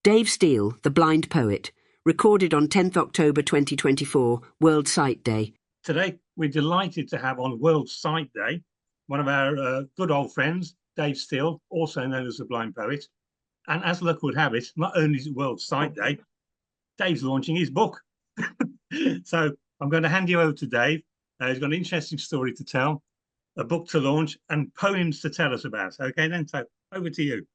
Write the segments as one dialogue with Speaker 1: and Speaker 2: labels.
Speaker 1: Dave Steele, The Blind Poet, recorded on 10th October 2024, World Sight Day.
Speaker 2: Today, we're delighted to have on World Sight Day one of our good old friends, Dave Steele, also known as The Blind Poet. And as luck would have it, not only is it World Sight Day, Dave's launching his book. So I'm going to hand you over to Dave. He's got an interesting story to tell, a book to launch, and poems to tell us about. Okay, then, so over to you.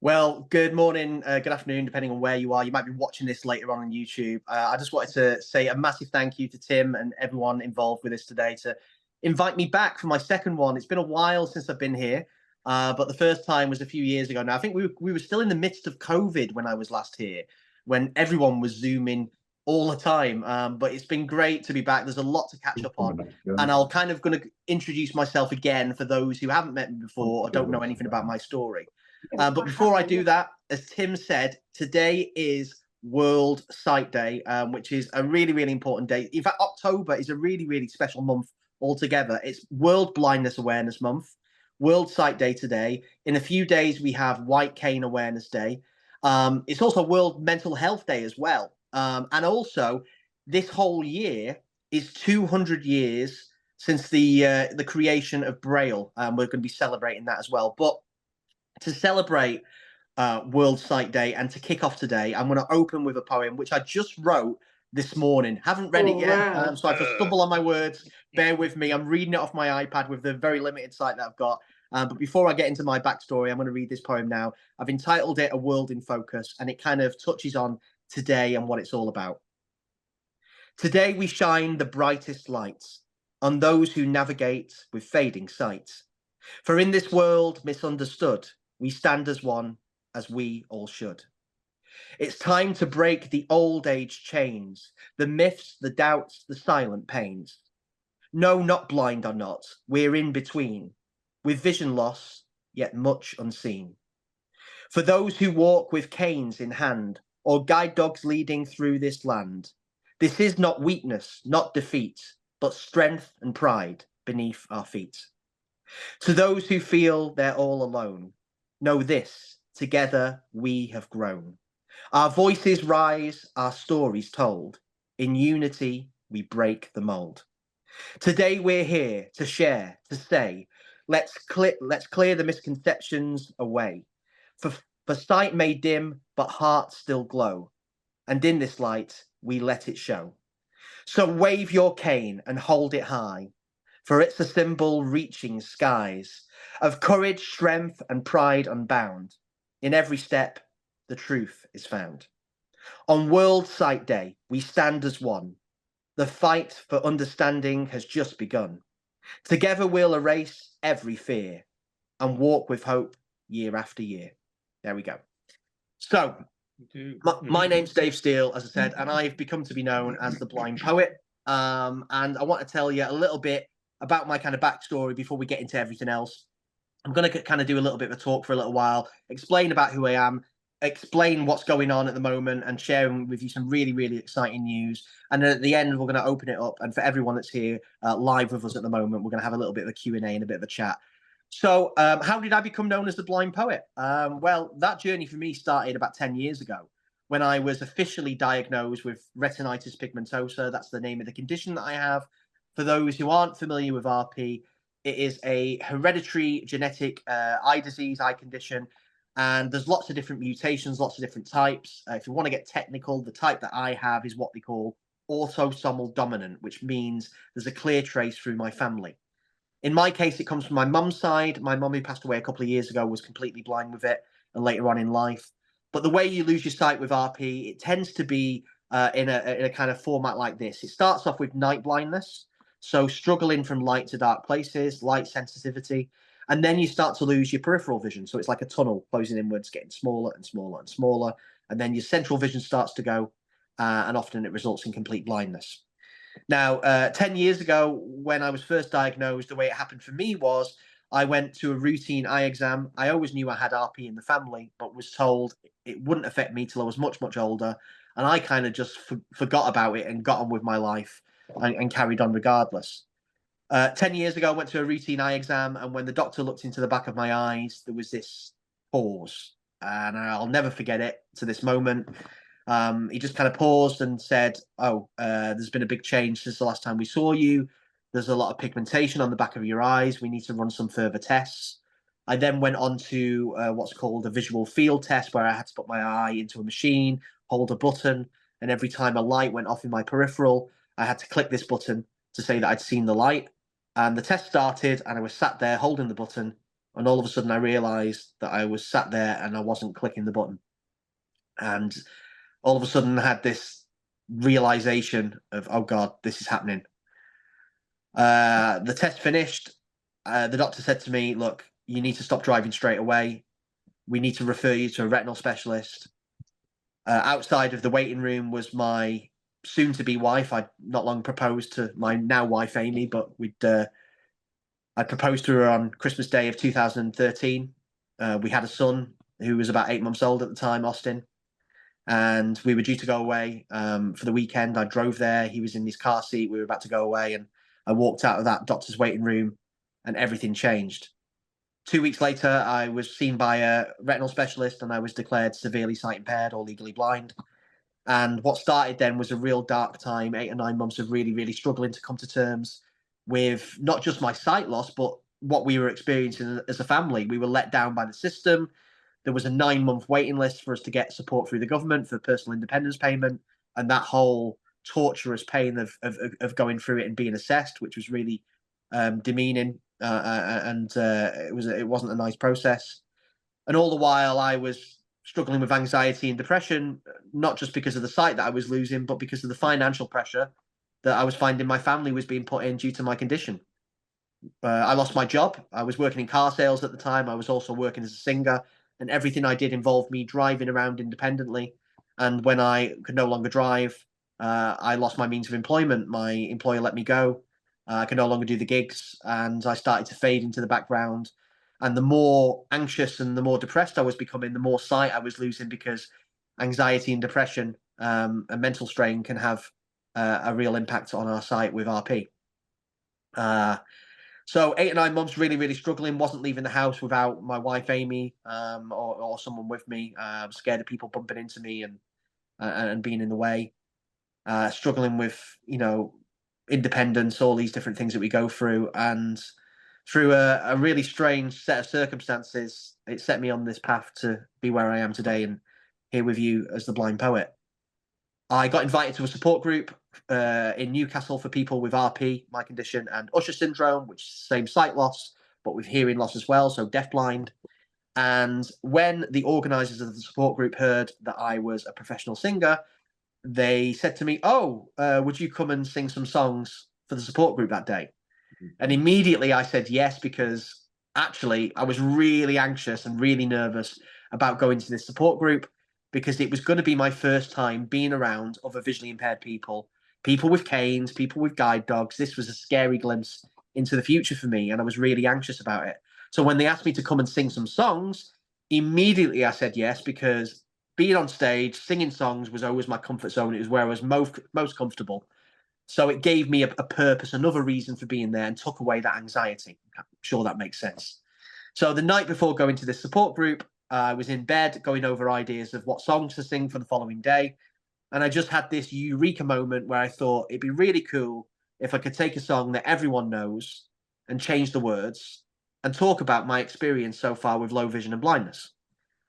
Speaker 3: Well, good morning, good afternoon, depending on where you are. You might be watching this later on YouTube. I just wanted to say a massive thank you to Tim and everyone involved with this today to invite me back for my second one. It's been a while since I've been here, but the first time was a few years ago now. I think we were still in the midst of COVID when I was last here, when everyone was Zooming all the time. But it's been great to be back. There's a lot to catch up on. And I'll kind of going to introduce myself again for those who haven't met me before or don't know anything about my story. But before I do that, as Tim said, today is World Sight Day, which is a really, really important day. In fact, October is a really, really special month altogether. It's World Blindness Awareness Month, World Sight Day today. In a few days, we have White Cane Awareness Day. It's also World Mental Health Day as well. And also, this whole year is 200 years since the creation of Braille. We're going to be celebrating that as well. But to celebrate World Sight Day and to kick off today, I'm going to open with a poem which I just wrote this morning. Haven't read it yet,
Speaker 1: wow.
Speaker 3: So if I stumble on my words, bear with me. I'm reading it off my iPad with the very limited sight that I've got. But before I get into my backstory, I'm going to read this poem now. I've entitled it A World in Focus, and it kind of touches on today and what it's all about. Today we shine the brightest lights on those who navigate with fading sight. For in this world misunderstood, we stand as one, as we all should. It's time to break the old age chains, the myths, the doubts, the silent pains. No, not blind or not, we're in between, with vision loss, yet much unseen. For those who walk with canes in hand, or guide dogs leading through this land, this is not weakness, not defeat, but strength and pride beneath our feet. To those who feel they're all alone, know this, together we have grown. Our voices rise, our stories told. In unity, we break the mold. Today we're here to share, to say, let's clear the misconceptions away. For sight may dim, but hearts still glow. And in this light, we let it show. So wave your cane and hold it high, for it's a symbol reaching skies of courage, strength, and pride unbound. In every step, the truth is found. On World Sight Day, we stand as one. The fight for understanding has just begun. Together we'll erase every fear and walk with hope year after year. There we go. So, my name's Dave Steele, as I said, and I've become to be known as the Blind Poet. And I want to tell you a little bit about my kind of backstory before we get into everything else. I'm going to kind of do a little bit of a talk for a little while, explain about who I am, explain what's going on at the moment, and sharing with you some really, really exciting news. And then at the end, we're going to open it up. And for everyone that's here live with us at the moment, we're going to have a little bit of a Q&A and a bit of a chat. So how did I become known as the Blind Poet? Well, that journey for me started about 10 years ago when I was officially diagnosed with retinitis pigmentosa. That's the name of the condition that I have. For those who aren't familiar with RP, it is a hereditary genetic eye disease, eye condition, and there's lots of different mutations, lots of different types. If you want to get technical, the type that I have is what they call autosomal dominant, which means there's a clear trace through my family. In my case, it comes from my mum's side. My mum, who passed away a couple of years ago, was completely blind with it, and later on in life. But the way you lose your sight with RP, it tends to be in a kind of format like this. It starts off with night blindness. So struggling from light to dark places, light sensitivity, and then you start to lose your peripheral vision. So it's like a tunnel closing inwards, getting smaller and smaller and smaller. And then your central vision starts to go, and often it results in complete blindness. Now, 10 years ago, when I was first diagnosed, the way it happened for me was I went to a routine eye exam. I always knew I had RP in the family, but was told it wouldn't affect me till I was much, much older. And I kind of just forgot about it and got on with my life. And carried on regardless. 10 years ago, I went to a routine eye exam, and when the doctor looked into the back of my eyes, there was this pause. and I'll never forget it to this moment. He just kind of paused and said, "Oh, there's been a big change since the last time we saw you. There's a lot of pigmentation on the back of your eyes. We need to run some further tests." I then went on to what's called a visual field test, where I had to put my eye into a machine, hold a button, and every time a light went off in my peripheral, I had to click this button to say that I'd seen the light. And the test started, and I was sat there holding the button, and all of a sudden I realized that I was sat there and I wasn't clicking the button. And all of a sudden I had this realization of, oh God, this is happening. The test finished. The doctor said to me, look, you need to stop driving straight away. We need to refer you to a retinal specialist. Outside of the waiting room was my soon-to-be wife. I'd not long proposed to my now wife, Amy, but I proposed to her on Christmas Day of 2013. We had a son who was about 8 months old at the time, Austin. And we were due to go away for the weekend. I drove there. He was in his car seat. We were about to go away. And I walked out of that doctor's waiting room and everything changed. 2 weeks later, I was seen by a retinal specialist and I was declared severely sight impaired or legally blind. And what started then was a real dark time, 8 or 9 months of really, really struggling to come to terms with not just my sight loss, but what we were experiencing as a family. We were let down by the system. There was a 9-month waiting list for us to get support through the government for personal independence payment. And that whole torturous pain of going through it and being assessed, which was really demeaning. It wasn't a nice process. And all the while I was struggling with anxiety and depression, not just because of the sight that I was losing, but because of the financial pressure that I was finding my family was being put in due to my condition. I lost my job. I was working in car sales at the time. I was also working as a singer, and everything I did involved me driving around independently. And when I could no longer drive, I lost my means of employment. My employer let me go. I could no longer do the gigs, and I started to fade into the background. And the more anxious and the more depressed I was becoming, the more sight I was losing, because anxiety and depression and mental strain can have a real impact on our sight with RP. So 8 or 9 months, really, really struggling. Wasn't leaving the house without my wife, Amy, or someone with me. I was scared of people bumping into me and being in the way. Struggling with, independence, all these different things that we go through. And through a really strange set of circumstances, it set me on this path to be where I am today and here with you as the blind poet. I got invited to a support group in Newcastle for people with RP, my condition, and Usher syndrome, which is the same sight loss, but with hearing loss as well, so deafblind. And when the organisers of the support group heard that I was a professional singer, they said to me, "Oh, would you come and sing some songs for the support group that day?" And immediately I said yes, because actually I was really anxious and really nervous about going to this support group, because it was going to be my first time being around other visually impaired people, people with canes, people with guide dogs. This was a scary glimpse into the future for me, and I was really anxious about it. So when they asked me to come and sing some songs, immediately I said yes, because being on stage, singing songs was always my comfort zone. It was where I was most comfortable. So it gave me a purpose, another reason for being there, and took away that anxiety. I'm sure that makes sense. So the night before going to this support group, I was in bed going over ideas of what songs to sing for the following day. And I just had this eureka moment where I thought it'd be really cool if I could take a song that everyone knows and change the words and talk about my experience so far with low vision and blindness.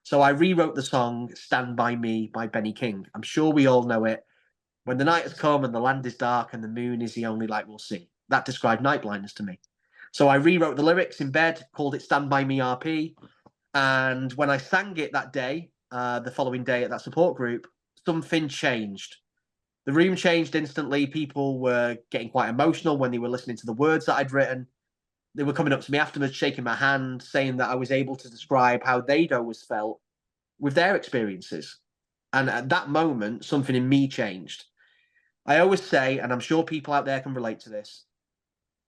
Speaker 3: So I rewrote the song Stand By Me by Benny King. I'm sure we all know it. When the night has come and the land is dark and the moon is the only light we'll see. That described night blindness to me. So I rewrote the lyrics in bed, called it Stand By Me RP. And when I sang it that day, the following day at that support group, something changed. The room changed instantly. People were getting quite emotional when they were listening to the words that I'd written. They were coming up to me afterwards, shaking my hand, saying that I was able to describe how they'd always felt with their experiences. And at that moment, something in me changed. I always say, and I'm sure people out there can relate to this,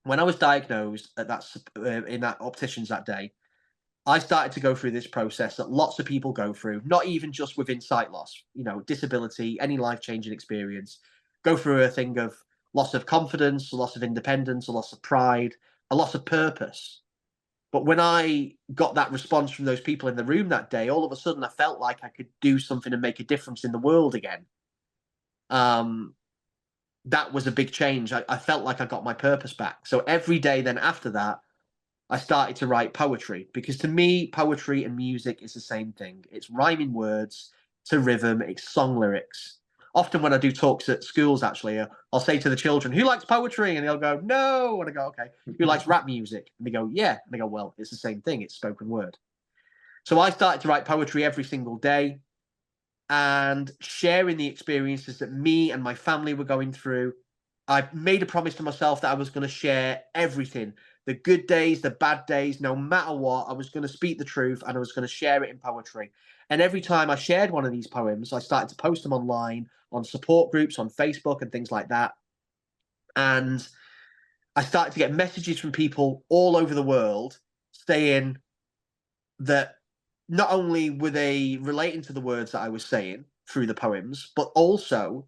Speaker 3: when I was diagnosed at in that opticians that day, I started to go through this process that lots of people go through, not even just within sight loss, disability, any life-changing experience, go through a thing of loss of confidence, a loss of independence, a loss of pride, a loss of purpose. But when I got that response from those people in the room that day, all of a sudden I felt like I could do something and make a difference in the world again. That was a big change. I felt like I got my purpose back. So every day then after that, I started to write poetry, because to me, poetry and music is the same thing. It's rhyming words to rhythm, it's song lyrics. Often when I do talks at schools, actually, I'll say to the children, who likes poetry? And they'll go, no. And I go, okay. Who likes rap music? And they go, yeah. And they go, well, it's the same thing. It's spoken word. So I started to write poetry every single day and sharing the experiences that me and my family were going through. I made a promise to myself that I was going to share everything, the good days, the bad days, no matter what. I was going to speak the truth and I was going to share it in poetry. And every time I shared one of these poems, I started to post them online, on support groups, on Facebook and things like that. And I started to get messages from people all over the world saying that not only were they relating to the words that I was saying through the poems, but also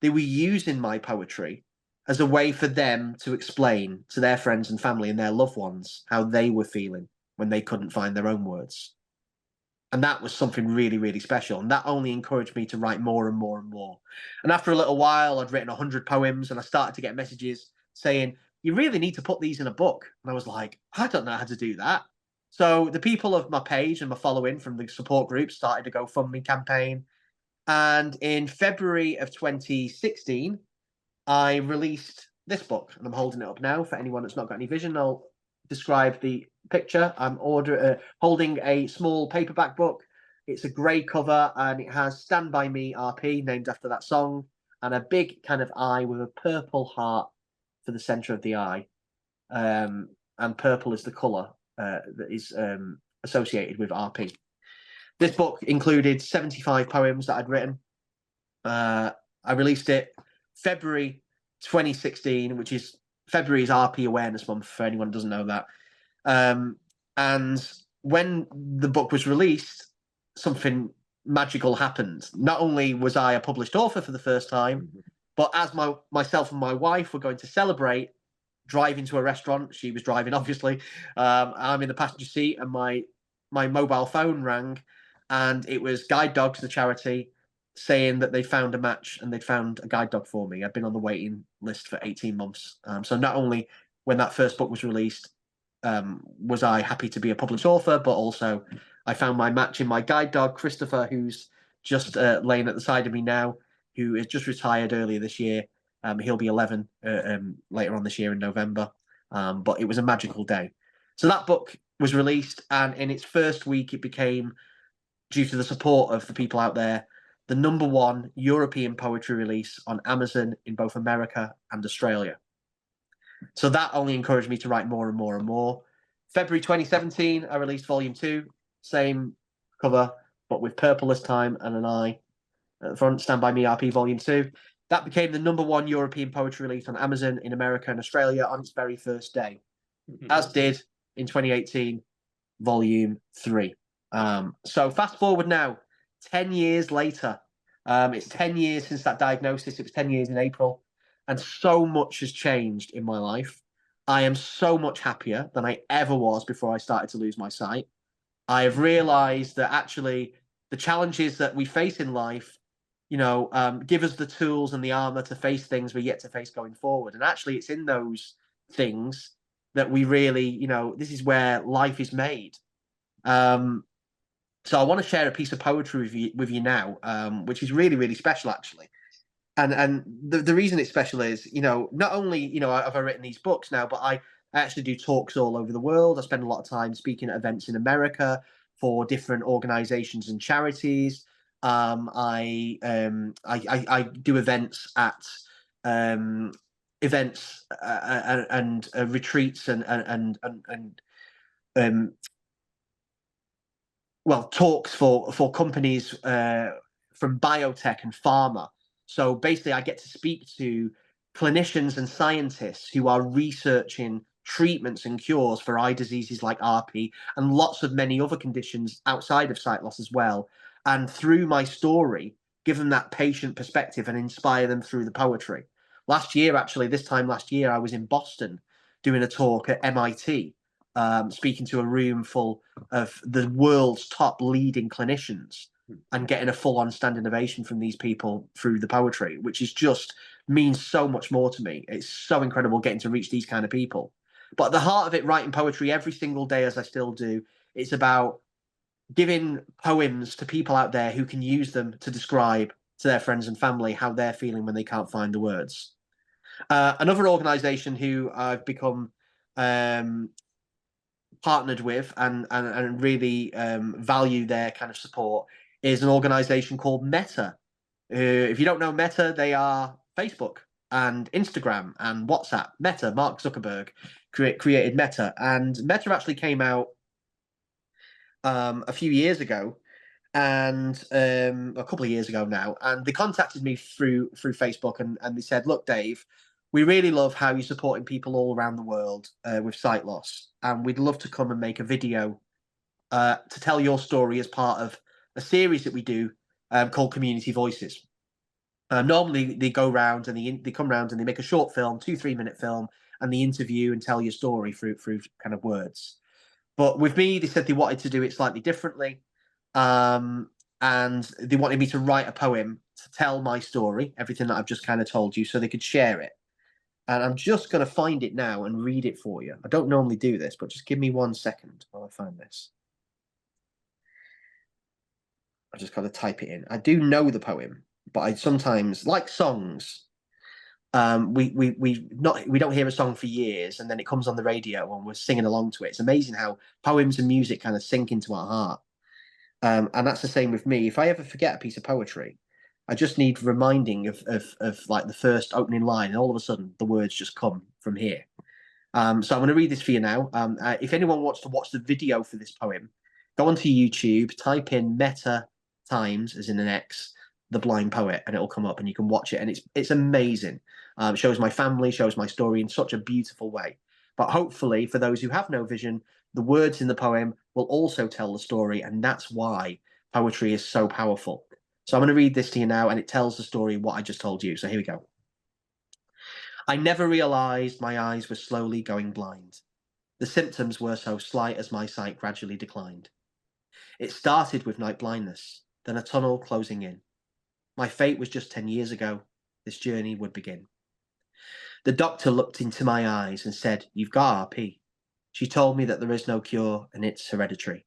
Speaker 3: they were using my poetry as a way for them to explain to their friends and family and their loved ones how they were feeling when they couldn't find their own words. And that was something really, really special. And that only encouraged me to write more and more and more. And after a little while, I'd written 100 poems and I started to get messages saying, you really need to put these in a book. And I was like, I don't know how to do that. So the people of my page and my following from the support group started a GoFundMe campaign. And in February of 2016, I released this book, and I'm holding it up now for anyone that's not got any vision. I'll describe the picture. I'm holding a small paperback book. It's a grey cover, and it has Stand By Me RP, named after that song, and a big kind of eye with a purple heart for the centre of the eye. And purple is the colour that is associated with RP. This book included 75 poems that I'd written. I released it February 2016, which is February's RP Awareness Month, for anyone who doesn't know that. And when the book was released, something magical happened. Not only was I a published author for the first time, but as myself and my wife were going to celebrate, driving to a restaurant, she was driving, obviously, I'm in the passenger seat, and my mobile phone rang, and it was Guide Dogs, the charity, saying that they found a match and they'd found a guide dog for me. I'd been on the waiting list for 18 months. So not only when that first book was released was I happy to be a published author, but also I found my match in my guide dog, Christopher, who's just laying at the side of me now, who is just retired earlier this year. He'll be 11 later on this year in November. But it was a magical day. So that book was released, and in its first week, it became, due to the support of the people out there, the #1 European poetry release on Amazon in both America and Australia. So that only encouraged me to write more and more and more. February 2017, I released volume 2, same cover, but with purple this time and an eye at the front, Stand By Me RP volume 2. That became the #1 European poetry release on Amazon in America and Australia on its very first day, as did in 2018, volume 3. So fast forward now, 10 years later. It's 10 years since that diagnosis. It was 10 years in April. And so much has changed in my life. I am so much happier than I ever was before I started to lose my sight. I have realized that actually the challenges that we face in life, give us the tools and the armor to face things we're yet to face going forward. And actually it's in those things that we really, this is where life is made. So I want to share a piece of poetry with you now, which is really, really special, actually. And the reason it's special is, not only, have I written these books now, but I actually do talks all over the world. I spend a lot of time speaking at events in America for different organizations and charities. I do events at events and retreats and talks for companies from biotech and pharma. So basically, I get to speak to clinicians and scientists who are researching treatments and cures for eye diseases like RP and lots of many other conditions outside of sight loss as well. And through my story, give them that patient perspective and inspire them through the poetry. This time last year, I was in Boston doing a talk at MIT speaking to a room full of the world's top leading clinicians and getting a full-on standing ovation from these people through the poetry, which is just means so much more to me. It's so incredible getting to reach these kind of people. But at the heart of it, writing poetry every single day, as I still do, it's about giving poems to people out there who can use them to describe to their friends and family how they're feeling when they can't find the words. Another organisation who I've become partnered with and really value their kind of support is an organisation called Meta. If you don't know Meta, they are Facebook and Instagram and WhatsApp. Meta, Mark Zuckerberg created Meta, and Meta actually came out a few years ago, and a couple of years ago now, and they contacted me through Facebook, and they said, look, Dave, we really love how you're supporting people all around the world with sight loss, and we'd love to come and make a video to tell your story as part of a series that we do called Community Voices. Normally they go round and they come round and they make a short film, 2-3 minute film, and they interview and tell your story through kind of words. But with me, they said they wanted to do it slightly differently. And they wanted me to write a poem to tell my story, everything that I've just kind of told you, so they could share it. And I'm just going to find it now and read it for you. I don't normally do this, but just give me 1 second while I find this. I just got to type it in. I do know the poem, but I sometimes, like songs, we don't hear a song for years, and then it comes on the radio and we're singing along to it. It's amazing how poems and music kind of sink into our heart. And that's the same with me. If I ever forget a piece of poetry, I just need reminding of like the first opening line, and all of a sudden the words just come from here. So I'm going to read this for you now. If anyone wants to watch the video for this poem, go onto YouTube, type in Meta Times, as in an X, The Blind Poet, and it'll come up and you can watch it. And it's amazing. It shows my family, shows my story in such a beautiful way. But hopefully, for those who have no vision, the words in the poem will also tell the story, and that's why poetry is so powerful. So I'm going to read this to you now, and it tells the story of what I just told you. So here we go. I never realised my eyes were slowly going blind. The symptoms were so slight as my sight gradually declined. It started with night blindness, then a tunnel closing in. My fate was just 10 years ago. This journey would begin. The doctor looked into my eyes and said, "You've got RP." She told me that there is no cure and it's hereditary.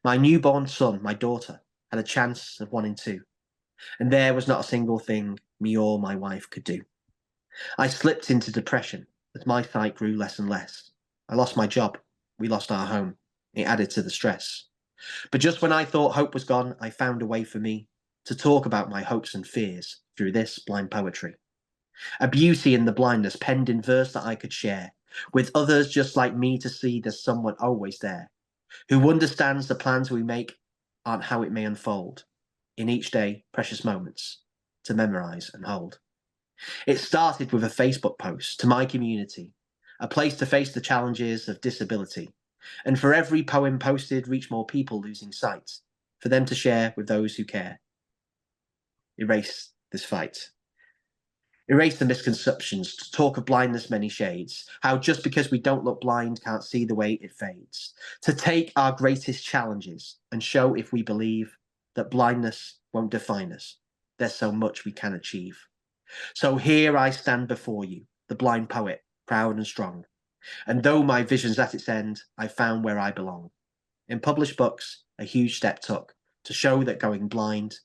Speaker 3: My newborn son, my daughter, had a chance of 1 in 2. And there was not a single thing me or my wife could do. I slipped into depression as my sight grew less and less. I lost my job. We lost our home. It added to the stress. But just when I thought hope was gone, I found a way for me to talk about my hopes and fears through this blind poetry. A beauty in the blindness penned in verse that I could share with others just like me, to see there's someone always there who understands the plans we make aren't how it may unfold. In each day, precious moments to memorize and hold. It started with a Facebook post to my community, a place to face the challenges of disability. And for every poem posted, reach more people losing sight, for them to share with those who care. Erase this fight. Erase the misconceptions, to talk of blindness many shades, how just because we don't look blind can't see the way it fades. To take our greatest challenges and show if we believe that blindness won't define us. There's so much we can achieve. So here I stand before you, the blind poet, proud and strong. And though my vision's at its end, I found where I belong. In published books, a huge step took to show that going blind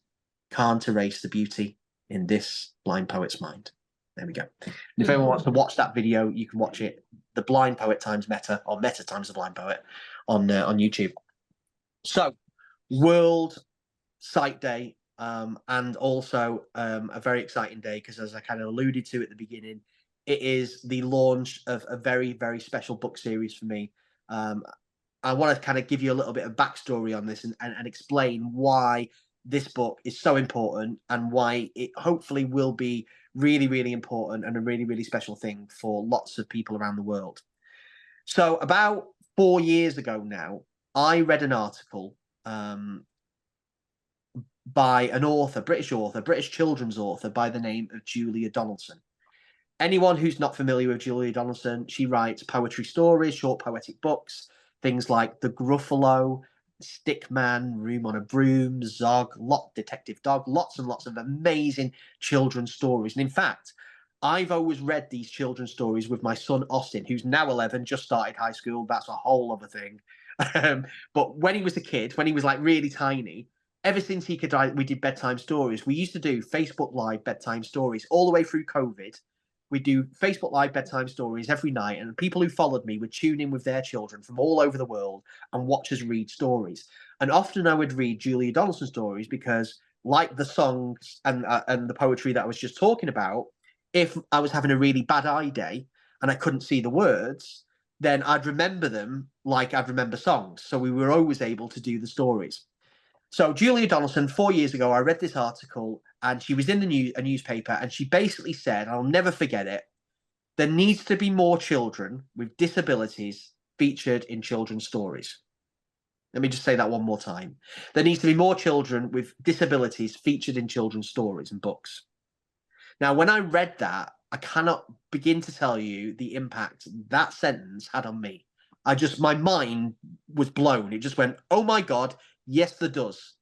Speaker 3: can't erase the beauty in this blind poet's mind. There we go. And if anyone wants to watch that video, you can watch it, The Blind Poet times Meta, or Meta times The Blind Poet, on YouTube. So, World Sight Day, and also a very exciting day, because as I kind of alluded to at the beginning, it is the launch of a very, very special book series for me. I want to kind of give you a little bit of backstory on this and explain why this book is so important and why it hopefully will be really, really important and a really, really special thing for lots of people around the world. So about 4 years ago now, I read an article by an author, British children's author by the name of Julia Donaldson. Anyone who's not familiar with Julia Donaldson, she writes poetry stories, short poetic books, things like The Gruffalo, Stickman, Room on a Broom, Zog, Detective Dog, lots and lots of amazing children's stories. And in fact, I've always read these children's stories with my son Austin, who's now 11, just started high school. That's a whole other thing. But when he was a kid, when he was like really tiny, ever since he could write, we did bedtime stories. We used to do Facebook Live bedtime stories all the way through COVID. We do Facebook Live bedtime stories every night, and people who followed me would tune in with their children from all over the world and watch us read stories. And often I would read Julia Donaldson stories because, like the songs and the poetry that I was just talking about, if I was having a really bad eye day and I couldn't see the words, then I'd remember them like I'd remember songs. So we were always able to do the stories. So Julia Donaldson, 4 years ago, I read this article, and she was in a newspaper, and she basically said, I'll never forget it, there needs to be more children with disabilities featured in children's stories. Let me just say that one more time. There needs to be more children with disabilities featured in children's stories and books. Now, when I read that, I cannot begin to tell you the impact that sentence had on me. My mind was blown. It just went, oh my God, yes, there does.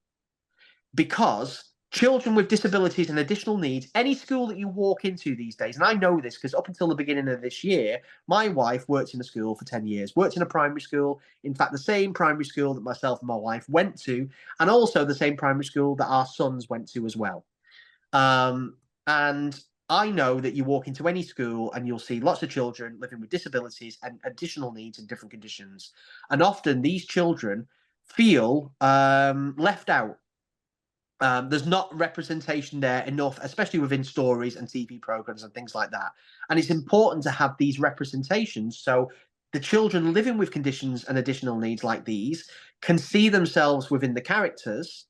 Speaker 3: Because children with disabilities and additional needs, any school that you walk into these days, and I know this because up until the beginning of this year, my wife worked in a school for 10 years, worked in a primary school, in fact, the same primary school that myself and my wife went to, and also the same primary school that our sons went to as well. And I know that you walk into any school and you'll see lots of children living with disabilities and additional needs in different conditions. And often these children feel left out. There's not representation there enough, especially within stories and TV programs and things like that. And it's important to have these representations so the children living with conditions and additional needs like these can see themselves within the characters.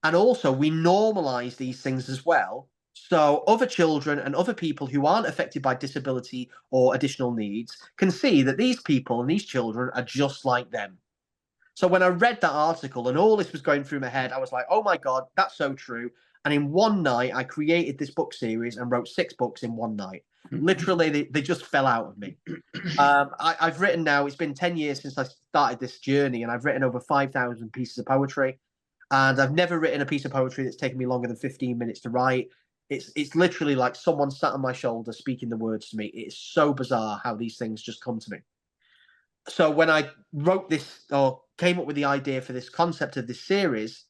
Speaker 3: And also we normalize these things as well. So other children and other people who aren't affected by disability or additional needs can see that these people and these children are just like them. So when I read that article and all this was going through my head, I was like, oh my God, that's so true. And in one night, I created this book series and wrote 6 books in one night. Literally, they just fell out of me. I've written now, it's been 10 years since I started this journey, and I've written over 5,000 pieces of poetry. And I've never written a piece of poetry that's taken me longer than 15 minutes to write. It's literally like someone sat on my shoulder speaking the words to me. It's so bizarre how these things just come to me. So when I wrote this or came up with the idea for this concept of this series,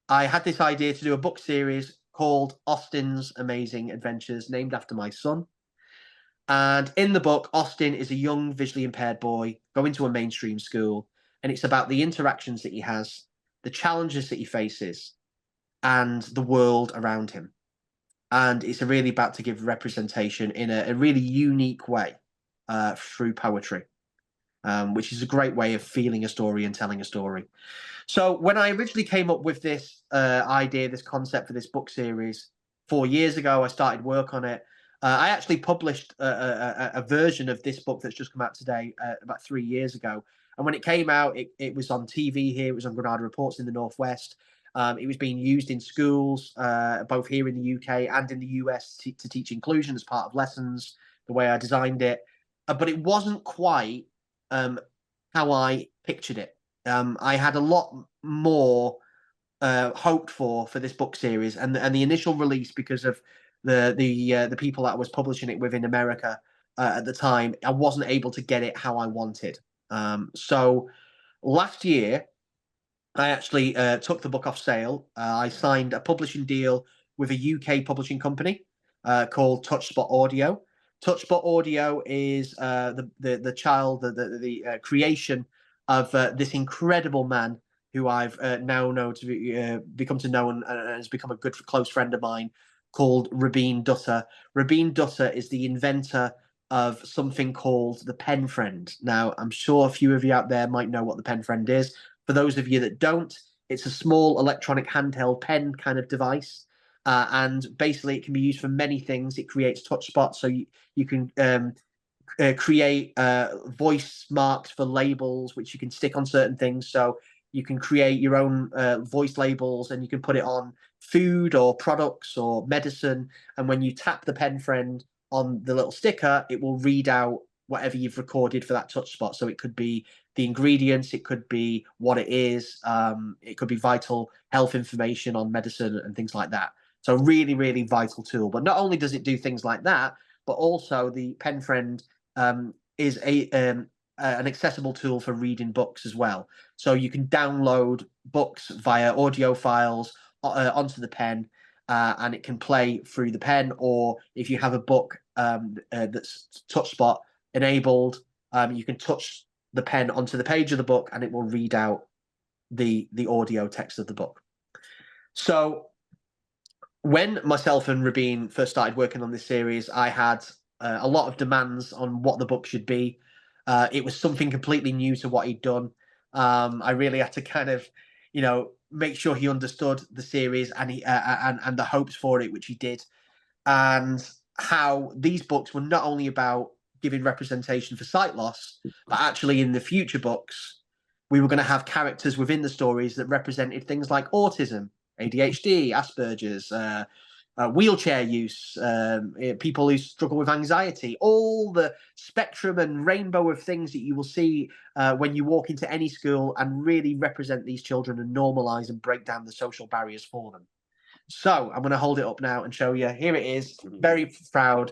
Speaker 3: I had this idea to do a book series called Austin's Amazing Adventures, named after my son. And in the book, Austin is a young visually impaired boy going to a mainstream school, and it's about the interactions that he has, the challenges that he faces, and the world around him. And it's really about to give representation in a really unique way through poetry. Which is a great way of feeling a story and telling a story. So when I originally came up with this idea, this concept for this book series 4 years ago, I started work on it. I actually published a version of this book that's just come out today about 3 years ago. And when it came out, it was on TV here. It was on Granada Reports in the Northwest. It was being used in schools, both here in the UK and in the US to teach inclusion as part of lessons, the way I designed it. But it wasn't quite how I pictured it. I had a lot more hoped for this book series, and the initial release, because of the people that I was publishing it with in America at the time, I wasn't able to get it how I wanted. So last year, I actually took the book off sale. I signed a publishing deal with a UK publishing company called TouchSpot Audio. TouchSpot Audio is the child, the creation of this incredible man who I've now known to become to know and has become a good close friend of mine, called Rabin Dutta. Rabin Dutta is the inventor of something called the Pen Friend. Now, I'm sure a few of you out there might know what the Pen Friend is. For those of you that don't, it's a small electronic handheld pen kind of device. And basically it can be used for many things. It creates touch spots, so you can create voice marks for labels, which you can stick on certain things. So you can create your own voice labels, and you can put it on food or products or medicine. And when you tap the Pen Friend, on the little sticker, it will read out whatever you've recorded for that touch spot. So it could be the ingredients, it could be what it is, it could be vital health information on medicine and things like that. So really, really vital tool. But not only does it do things like that, but also the Pen Friend is an accessible tool for reading books as well. So you can download books via audio files onto the pen, and it can play through the pen. Or if you have a book that's touch spot enabled, you can touch the pen onto the page of the book and it will read out the audio text of the book. So when myself and Rabin first started working on this series, I had a lot of demands on what the book should be. It was something completely new to what he'd done. I really had to kind of, make sure he understood the series and and the hopes for it, which he did, and how these books were not only about giving representation for sight loss, but actually in the future books, we were going to have characters within the stories that represented things like autism, ADHD, Asperger's, wheelchair use, people who struggle with anxiety, all the spectrum and rainbow of things that you will see when you walk into any school, and really represent these children and normalize and break down the social barriers for them. So I'm going to hold it up now and show you. Here it is. Very proud.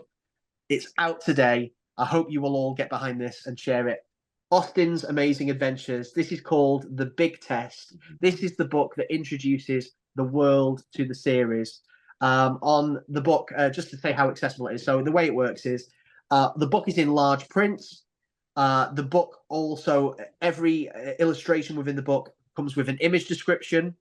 Speaker 3: It's out today. I hope you will all get behind this and share it. Austin's Amazing Adventures. This is called The Big Test. This is the book that introduces the world to the series. On the book, just to say how accessible it is. So the way it works is the book is in large print. The book also, every illustration within the book comes with an image description.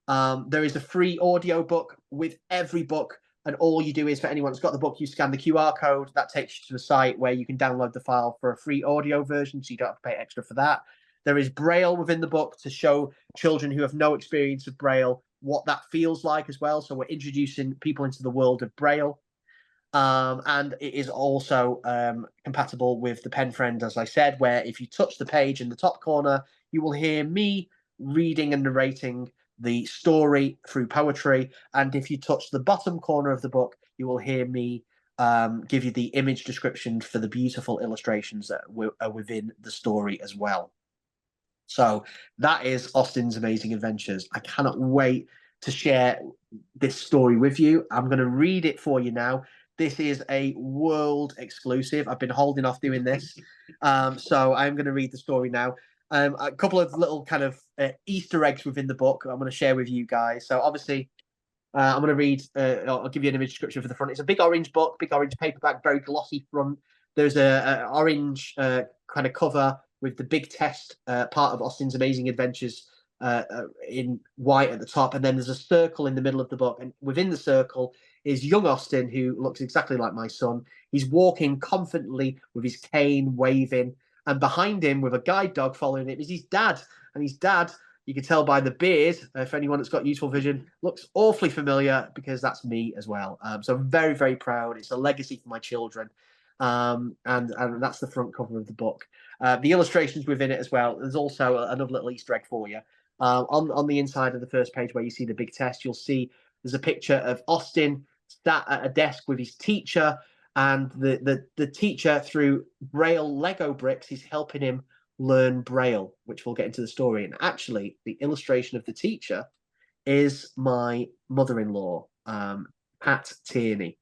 Speaker 3: There is a free audio book with every book, and all you do is, for anyone that's got the book, you scan the QR code. That takes you to a site where you can download the file for a free audio version, so you don't have to pay extra for that. There is Braille within the book to show children who have no experience of Braille what that feels like as well. So we're introducing people into the world of Braille. And it is also compatible with the Pen Friend, as I said, where if you touch the page in the top corner, you will hear me reading and narrating the story through poetry. And if you touch the bottom corner of the book, you will hear me give you the image description for the beautiful illustrations that are within the story as well. So that is Austin's Amazing Adventures. I cannot wait to share this story with you. I'm going to read it for you now. This is a world exclusive. I've been holding off doing this. So I'm going to read the story now. A couple of little kind of Easter eggs within the book I'm going to share with you guys. So obviously, I'm going to read, I'll give you an image description for the front. It's a big orange book, big orange paperback, very glossy front. There's a orange kind of cover with the big test part of Austin's Amazing Adventures in white at the top. And then there's a circle in the middle of the book. And within the circle is young Austin, who looks exactly like my son. He's walking confidently with his cane waving. And behind him, with a guide dog following him, is his dad. And his dad, you can tell by the beard, for anyone that's got useful vision, looks awfully familiar, because that's me as well. So I'm very, very proud. It's a legacy for my children. And that's the front cover of the book. The illustrations within it as well. There's also another little Easter egg for you. On the inside of the first page, where you see the big test, you'll see there's a picture of Austin sat at a desk with his teacher, and the teacher, through Braille Lego bricks, is helping him learn Braille, which we'll get into the story. And actually, the illustration of the teacher is my mother-in-law, Pat Tierney,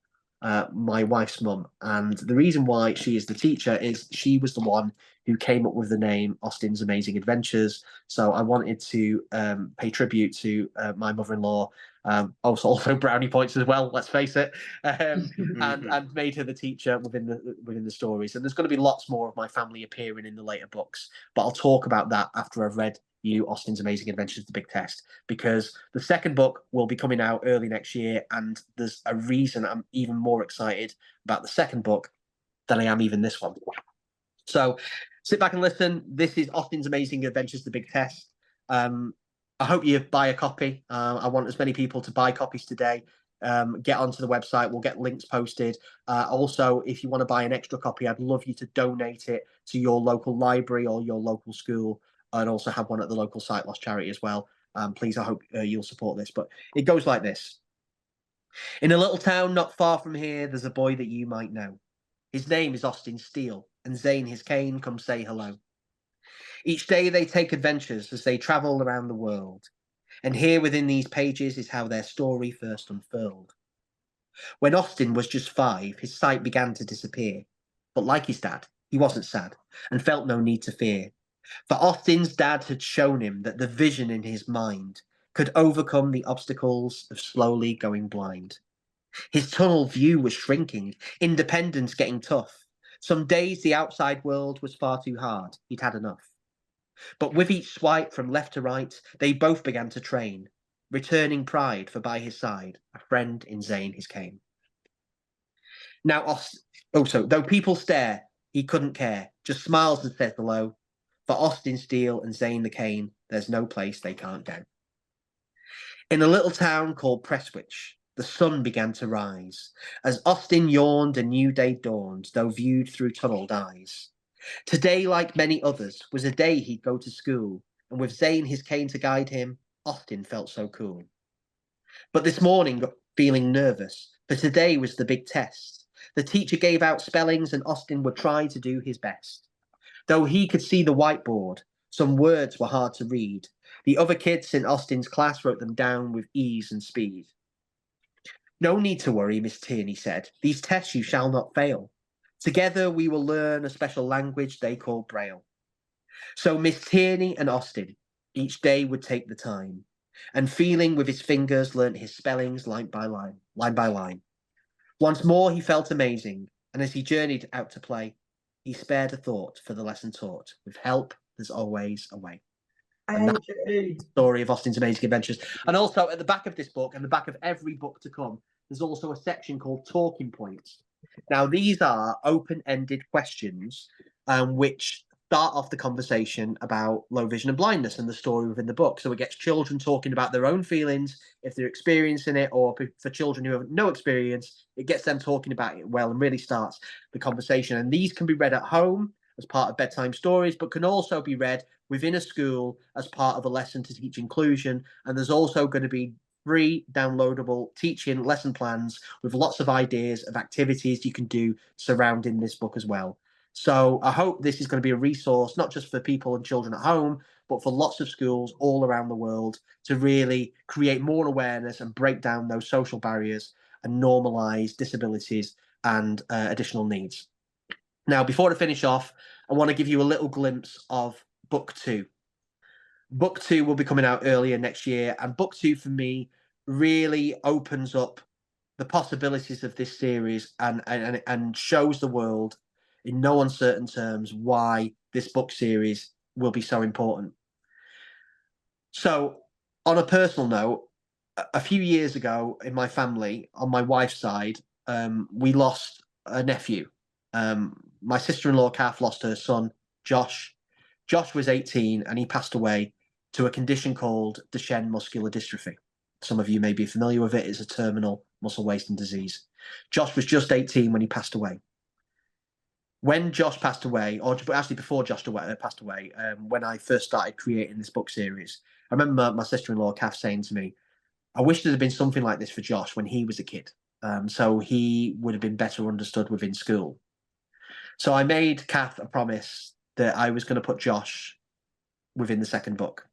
Speaker 3: my wife's mum. And the reason why she is the teacher is she was the one who came up with the name Austin's Amazing Adventures. So I wanted to pay tribute to my mother-in-law, also brownie points as well, let's face it, and made her the teacher within the stories. And there's going to be lots more of my family appearing in the later books, but I'll talk about that after I've read you Austin's Amazing Adventures, The Big Test, because the second book will be coming out early next year, and there's a reason I'm even more excited about the second book than I am even this one. So sit back and listen. This is Austin's Amazing Adventures, The Big Test. I hope you buy a copy. I want as many people to buy copies today. Get onto the website. We'll get links posted. Also, if you want to buy an extra copy, I'd love you to donate it to your local library or your local school, and also have one at the local sight loss charity as well. Please, I hope you'll support this. But it goes like this. In a little town not far from here, there's a boy that you might know. His name is Austin Steele, and Zane his cane come say hello. Each day they take adventures as they travel around the world, and here within these pages is how their story first unfurled. When Austin was just 5, his sight began to disappear, but like his dad, he wasn't sad and felt no need to fear. For Austin's dad had shown him that the vision in his mind could overcome the obstacles of slowly going blind. His tunnel view was shrinking, independence getting tough. Some days the outside world was far too hard, he'd had enough. But with each swipe from left to right, they both began to train, returning pride, for by his side, a friend in Zane his cane. Now, though people stare, he couldn't care, just smiles and says hello. For Austin Steele and Zane the cane, there's no place they can't go. In a little town called Prestwich, the sun began to rise. As Austin yawned, a new day dawned, though viewed through tunneled eyes. Today, like many others, was a day he'd go to school, and with Zane his cane to guide him, Austin felt so cool. But this morning, feeling nervous, for today was the big test. The teacher gave out spellings, and Austin would try to do his best. Though he could see the whiteboard, some words were hard to read. The other kids in Austin's class wrote them down with ease and speed. No need to worry, Miss Tierney said. These tests you shall not fail. Together we will learn a special language they call Braille. So Miss Tierney and Austin each day would take the time, and feeling with his fingers learnt his spellings line by line. Once more he felt amazing, and as he journeyed out to play, he spared a thought for the lesson taught. With help, there's always a way. And that's the story of Austin's amazing adventures. And also at the back of this book, and the back of every book to come, there's also a section called Talking Points. Now, these are open-ended questions which start off the conversation about low vision and blindness and the story within the book. So it gets children talking about their own feelings, if they're experiencing it, or for children who have no experience, it gets them talking about it well and really starts the conversation. And these can be read at home as part of bedtime stories, but can also be read within a school as part of a lesson to teach inclusion. And there's also going to be free downloadable teaching lesson plans with lots of ideas of activities you can do surrounding this book as well. So I hope this is going to be a resource, not just for people and children at home, but for lots of schools all around the world to really create more awareness and break down those social barriers and normalize disabilities and additional needs. Now, before I finish off, I want to give you a little glimpse of book 2. Book 2 will be coming out earlier next year, and book 2 for me really opens up the possibilities of this series and shows the world in no uncertain terms why this book series will be so important. So, on a personal note, a few years ago in my family, on my wife's side, we lost a nephew. My sister-in-law, Kath, lost her son, Josh. Josh was 18 and he passed away to a condition called Duchenne muscular dystrophy. Some of you may be familiar with it. It's a terminal muscle wasting disease. Josh was just 18 when he passed away. When Josh passed away, or actually before Josh passed away, when I first started creating this book series, I remember my sister-in-law, Kath, saying to me, I wish there had been something like this for Josh when he was a kid, so he would have been better understood within school. So I made Kath a promise that I was going to put Josh within the second book.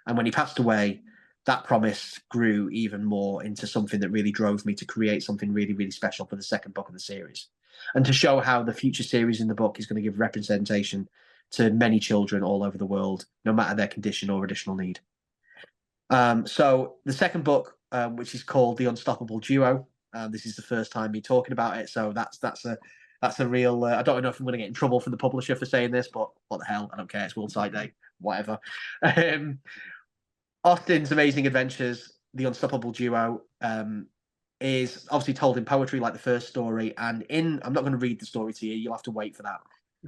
Speaker 3: And when he passed away, that promise grew even more into something that really drove me to create something really, really special for the second book of the series. And to show how the future series in the book is going to give representation to many children all over the world, no matter their condition or additional need. So the second book, which is called The Unstoppable Duo, this is the first time me talking about it. So that's a real, I don't know if I'm going to get in trouble from the publisher for saying this, but what the hell, I don't care, it's World Sight Day, whatever. Austin's Amazing Adventures, The Unstoppable Duo, is obviously told in poetry like the first story, and I'm not going to read the story to you, you'll have to wait for that.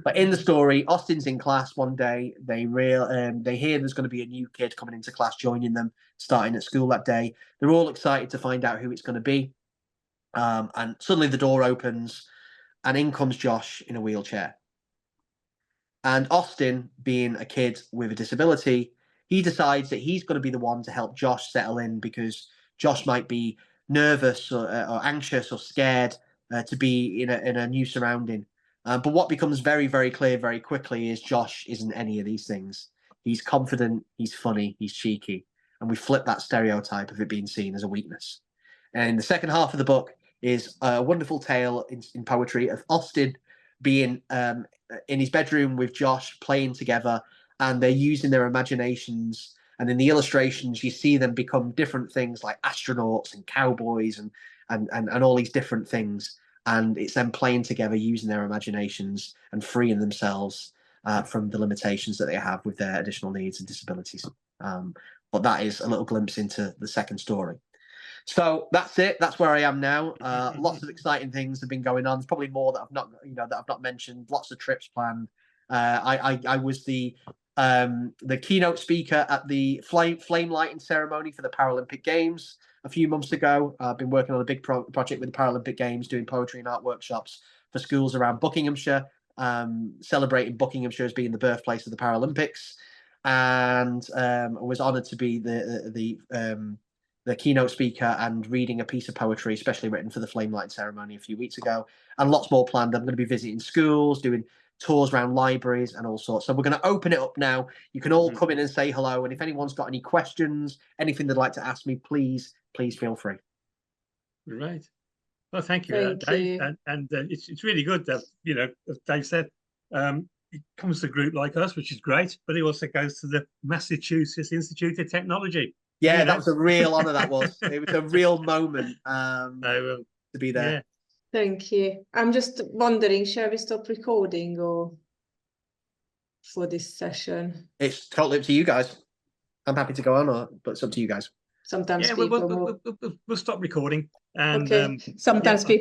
Speaker 3: But in the story, Austin's in class one day, they hear there's going to be a new kid coming into class, joining them, starting at school that day. They're all excited to find out who it's going to be. And suddenly the door opens, and in comes Josh in a wheelchair. And Austin, being a kid with a disability, he decides that he's going to be the one to help Josh settle in, because Josh might be nervous or anxious or scared to be in a new surrounding. But what becomes very, very clear very quickly is Josh isn't any of these things. He's confident, he's funny, he's cheeky. And we flip that stereotype of it being seen as a weakness. And the second half of the book is a wonderful tale in poetry of Austin being in his bedroom with Josh, playing together, and they're using their imaginations. And in the illustrations, you see them become different things like astronauts and cowboys and all these different things. And it's them playing together, using their imaginations and freeing themselves from the limitations that they have with their additional needs and disabilities. But that is a little glimpse into the second story. So that's it. That's where I am now. Lots of exciting things have been going on. There's probably more that I've not mentioned. Lots of trips planned. I was the keynote speaker at the flame lighting ceremony for the Paralympic Games a few months ago. I've been working on a big project with the Paralympic Games, doing poetry and art workshops for schools around Buckinghamshire, celebrating Buckinghamshire as being the birthplace of the Paralympics, and was honoured to be the keynote speaker and reading a piece of poetry, especially written for the flame lighting ceremony a few weeks ago, and lots more planned. I'm going to be visiting schools, doing tours around libraries and all sorts. So we're going to open it up now. You can all come in and say hello. And if anyone's got any questions, anything they'd like to ask me, please feel free.
Speaker 2: Right. Well, thank you, Dave. And it's really good that, as Dave said, it comes to a group like us, which is great, but it also goes to the Massachusetts Institute of Technology.
Speaker 3: Yeah, that was a real honour. It was a real moment to be there.
Speaker 2: Yeah.
Speaker 4: Thank you. I'm just wondering, shall we stop recording or for this session?
Speaker 3: It's totally up to you guys. I'm happy to go on, but it's up to you guys.
Speaker 4: Sometimes
Speaker 2: yeah,
Speaker 4: people
Speaker 2: we'll stop recording. And,
Speaker 4: okay. Sometimes people